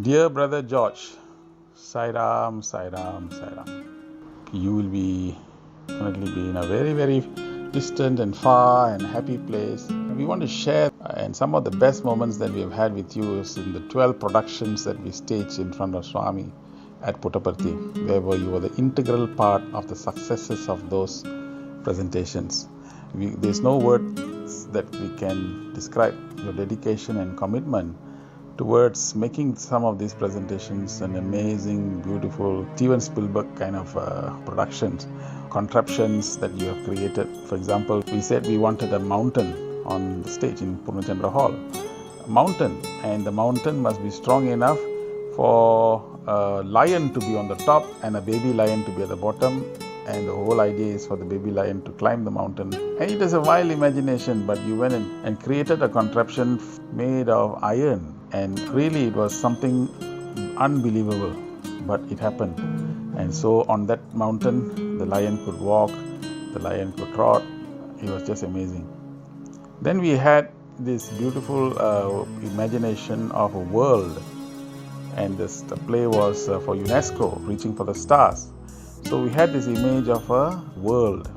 Dear brother George, Sai Ram, Sai Ram, Sai Ram. You will definitely be in a very, very distant and far and happy place. We want to share and some of the best moments that we have had with you is in the 12 productions that we staged in front of Swami at Puttaparthi, where you were the integral part of the successes of those presentations. There's no words that we can describe your dedication and commitment towards making some of these presentations an amazing, beautiful Steven Spielberg kind of productions, contraptions that you have created. For example, we said we wanted a mountain on the stage in Purnachandra Hall. A mountain, and the mountain must be strong enough for a lion to be on the top and a baby lion to be at the bottom. And the whole idea is for the baby lion to climb the mountain. And it is a wild imagination, but you went in and created a contraption made of iron. And really it was something unbelievable, but it happened. And so on that mountain, the lion could walk, the lion could trot. It was just amazing. Then we had this beautiful imagination of a world. And the play was for UNESCO, Reaching for the Stars. So we had this image of a world,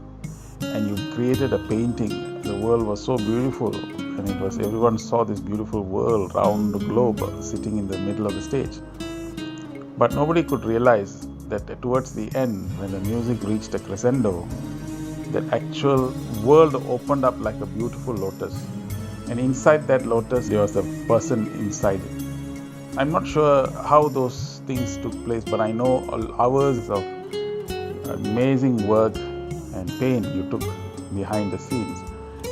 and you created a painting. The world was so beautiful, and everyone saw this beautiful world round the globe sitting in the middle of the stage. But nobody could realize that towards the end, when the music reached a crescendo, the actual world opened up like a beautiful lotus. And inside that lotus, there was a person inside it. I'm not sure how those things took place, but I know hours of amazing work and pain you took behind the scenes.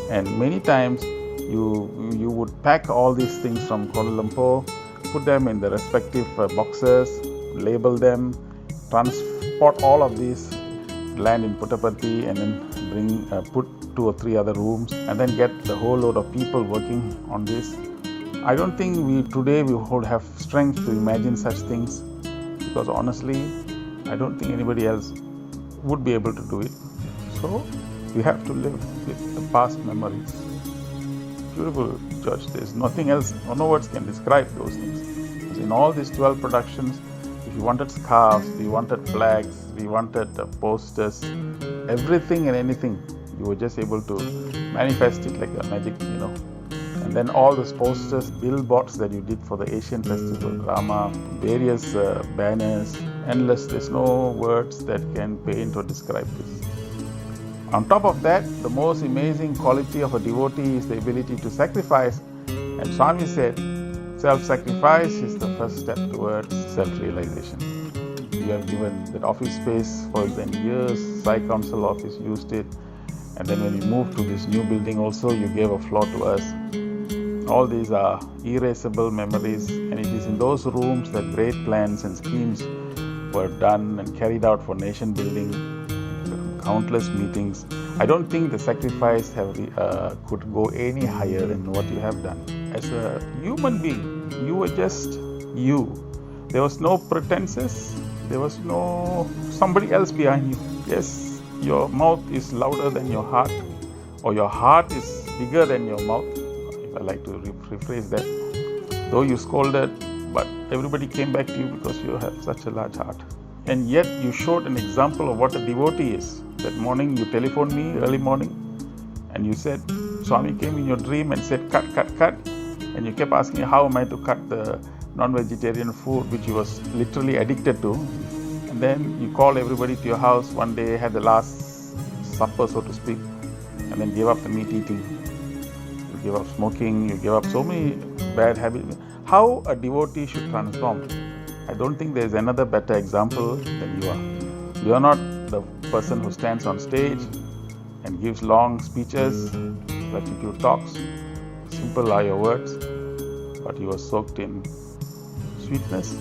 And many times you would pack all these things from Kuala Lumpur, put them in the respective boxes, label them, transport all of these, land in Puttaparthi, and then put 2 or 3 other rooms, and then get the whole load of people working on this. I don't think today we would have strength to imagine such things, because honestly, I don't think anybody else would be able to do it. So we have to live with the past memories. Beautiful, George. There's nothing else, no words can describe those things. Because in all these 12 productions, if you wanted scarves, we wanted flags, we wanted posters, everything and anything, you were just able to manifest it like a magic, And then all those posters, billboards that you did for the Asian Festival drama, various banners, endless. There's no words that can paint or describe this. On top of that, the most amazing quality of a devotee is the ability to sacrifice. And Swami said, self-sacrifice is the first step towards self-realization. You have given that office space for years. Sai Council office used it. And then when we moved to this new building also, you gave a floor to us. All these are erasable memories, and it is in those rooms that great plans and schemes were done and carried out for nation building, countless meetings. I don't think the sacrifice could go any higher than what you have done. As a human being, you were just you. There was no pretenses, there was no somebody else behind you. Yes, your mouth is louder than your heart, or your heart is bigger than your mouth. I like to rephrase that. Though you scolded, but everybody came back to you because you have such a large heart. And yet you showed an example of what a devotee is. That morning you telephoned me early morning, and you said, Swami came in your dream and said, cut, cut, cut. And you kept asking, how am I to cut the non-vegetarian food, which you was literally addicted to. And then you called everybody to your house one day, had the last supper, so to speak, and then gave up the meat eating. You gave up smoking, you gave up so many bad habits. How a devotee should transform. I don't think there is another better example than you are. You are not the person who stands on stage and gives long speeches, platitude talks. Simple are your words, but you are soaked in sweetness,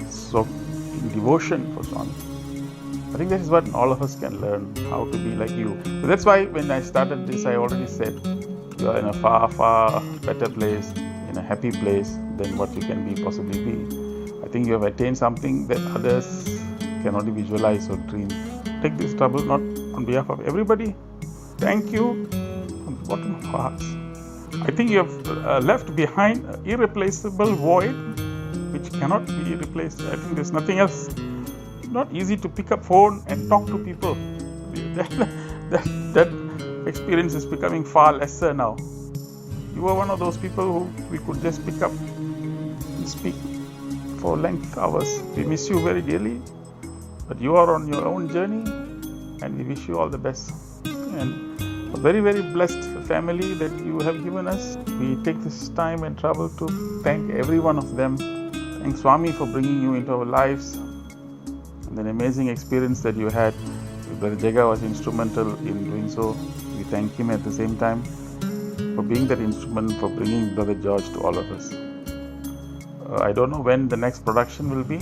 soaked in devotion for Swami. I think that is what all of us can learn, how to be like you. So that's why when I started this, I already said, you are in a far, far better place, in a happy place than what you can possibly be. I think you have attained something that others can only visualize or dream. Take this trouble, not on behalf of everybody. Thank you from the bottom of our hearts. I think you have left behind an irreplaceable void, which touch cannot be replaced. I think there's nothing else. Not easy to pick up phone and talk to people. That experience is becoming far lesser now. You were one of those people who we could just pick up and speak for length hours. We miss you very dearly, but you are on your own journey, and we wish you all the best. And a very, very blessed family that you have given us. We take this time and trouble to thank every one of them. Thank Swami for bringing you into our lives, and an amazing experience that you had. Brother Jaga was instrumental in doing so. We thank him at the same time for being that instrument for bringing Brother George to all of us. I don't know when the next production will be.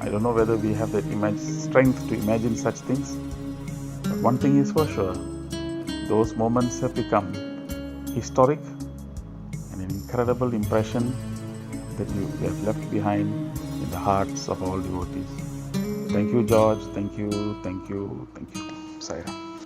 I don't know whether we have that strength to imagine such things. But one thing is for sure, those moments have become historic and an incredible impression that you have left behind in the hearts of all devotees. Thank you, George. Thank you. Sai Ram.